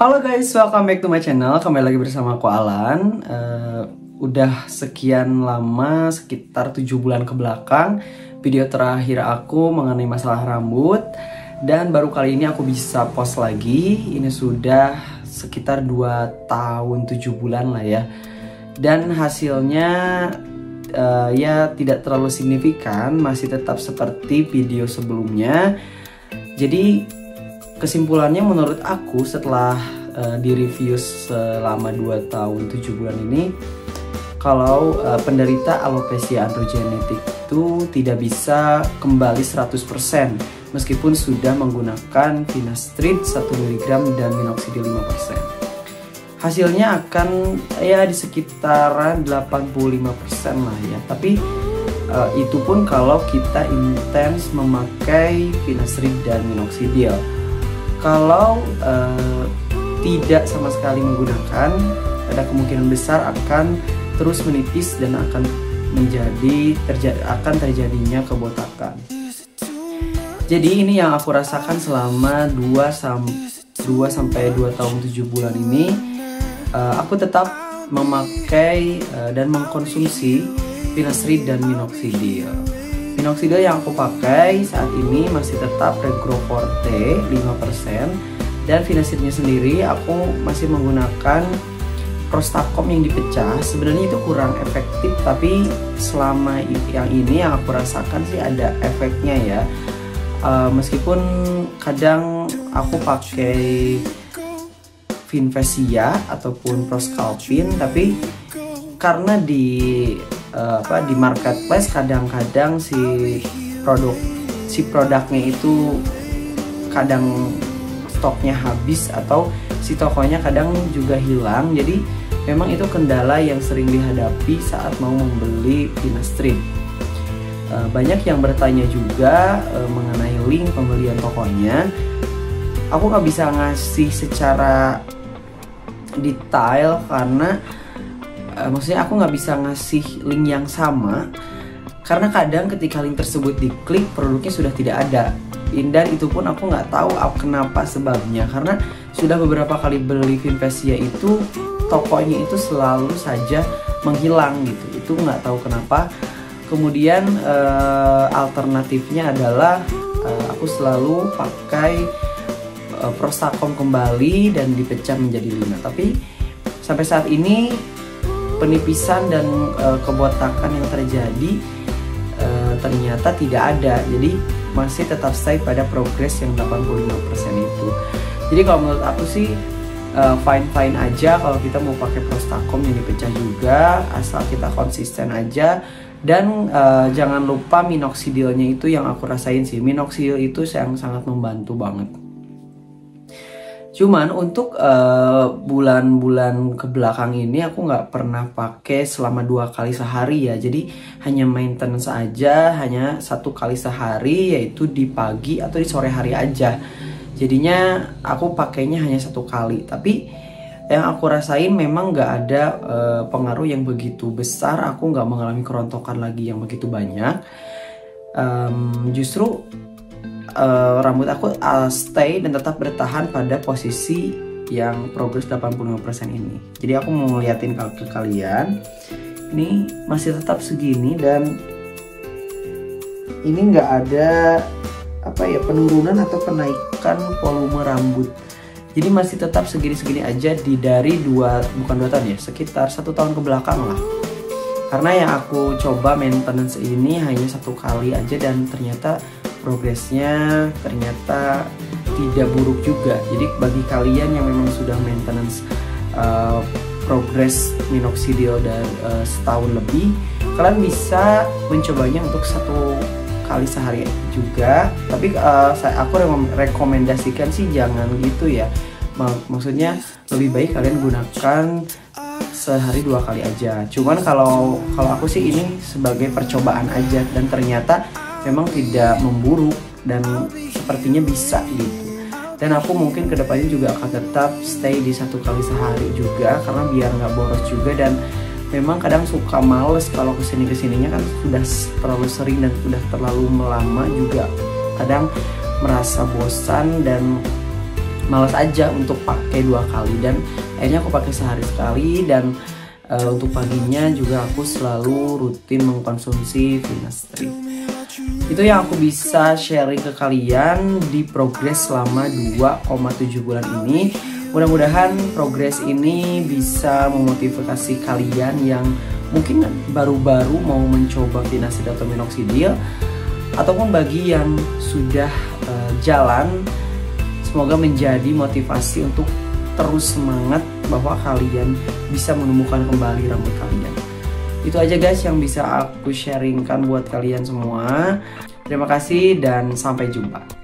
Halo guys, welcome back to my channel. Kembali lagi bersama aku Alan. Udah sekian lama, sekitar 7 bulan ke belakang, video terakhir aku mengenai masalah rambut. Dan baru kali ini aku bisa post lagi. Ini sudah sekitar 2 tahun 7 bulan lah ya. Dan hasilnya ya tidak terlalu signifikan, masih tetap seperti video sebelumnya. Jadi kesimpulannya menurut aku setelah di-review selama 2 tahun 7 bulan ini, kalau penderita alopecia androgenetik itu tidak bisa kembali 100% meskipun sudah menggunakan finasteride 1 mg dan minoxidil 5%. Hasilnya akan ya di sekitaran 85% lah ya. Tapi itu pun kalau kita intens memakai finasteride dan minoxidil. Kalau tidak sama sekali menggunakan, ada kemungkinan besar akan terus menipis dan akan terjadinya kebotakan. Jadi ini yang aku rasakan selama 2 sampai 2 tahun 7 bulan ini. Aku tetap memakai dan mengkonsumsi finasteride dan minoxidil. Minoxidil yang aku pakai saat ini masih tetap Regro Forte 5%, dan finasteridnya sendiri aku masih menggunakan Prostacom yang dipecah. Sebenarnya itu kurang efektif, tapi selama yang ini yang aku rasakan sih ada efeknya ya. Meskipun kadang aku pakai Finvesia ataupun Proscalpin, tapi karena di marketplace kadang-kadang si produknya itu kadang stoknya habis atau si tokonya kadang juga hilang. Jadi memang itu kendala yang sering dihadapi saat mau membeli finasteride. Banyak yang bertanya juga mengenai link pembelian tokonya. Aku nggak bisa ngasih secara detail karena maksudnya aku nggak bisa ngasih link yang sama, karena kadang ketika link tersebut diklik produknya sudah tidak ada. Dan itu pun aku nggak tahu kenapa sebabnya, karena sudah beberapa kali beli Finvesia itu tokonya itu selalu saja menghilang gitu. Itu nggak tahu kenapa. Kemudian alternatifnya adalah aku selalu pakai Prostacom kembali dan dipecah menjadi 5. Tapi sampai saat ini penipisan dan kebotakan yang terjadi ternyata tidak ada. Jadi masih tetap stay pada progres yang 85% itu. Jadi kalau menurut aku sih fine-fine aja kalau kita mau pakai Prostacom yang dipecah juga, asal kita konsisten aja. Dan jangan lupa minoxidilnya itu yang aku rasain sih. Minoxidil itu yang sangat membantu banget. Cuman untuk bulan-bulan kebelakang ini aku nggak pernah pakai selama 2 kali sehari ya. Jadi hanya maintenance aja, hanya 1 kali sehari, yaitu di pagi atau di sore hari aja. Jadinya aku pakainya hanya 1 kali. Tapi yang aku rasain memang nggak ada pengaruh yang begitu besar. Aku nggak mengalami kerontokan lagi yang begitu banyak. Justru rambut aku stay dan tetap bertahan pada posisi yang progres 85% ini. Jadi aku mau ngeliatin ke kalian, ini masih tetap segini dan ini nggak ada penurunan atau kenaikan volume rambut. Jadi masih tetap segini-segini aja dari bukan 2 tahun ya, sekitar 1 tahun ke belakang lah. Karena yang aku coba maintenance ini hanya 1 kali aja dan ternyata progresnya ternyata tidak buruk juga. Jadi bagi kalian yang memang sudah maintenance progres minoxidil dan setahun lebih, kalian bisa mencobanya untuk 1 kali sehari juga. Tapi aku rekomendasikan sih jangan gitu ya. Maksudnya lebih baik kalian gunakan sehari 2 kali aja. Cuman kalau aku sih ini sebagai percobaan aja, dan ternyata memang tidak memburuk dan sepertinya bisa gitu. Dan aku mungkin kedepannya juga akan tetap stay di 1 kali sehari juga, karena biar nggak boros juga. Dan memang kadang suka males kalau kesininya kan sudah terlalu sering dan sudah terlalu lama juga. Kadang merasa bosan dan malas aja untuk pakai 2 kali, dan akhirnya aku pakai sehari sekali. Dan untuk paginya juga aku selalu rutin mengkonsumsi Finastrip. Itu yang aku bisa sharing ke kalian di progres selama 2,7 bulan ini. Mudah-mudahan progres ini bisa memotivasi kalian yang mungkin baru-baru mau mencoba Finastrip atau minoxidil, ataupun bagi yang sudah jalan, semoga menjadi motivasi untuk terus semangat bahwa kalian bisa menemukan kembali rambut kalian. Itu aja guys yang bisa aku sharingkan buat kalian semua. Terima kasih dan sampai jumpa.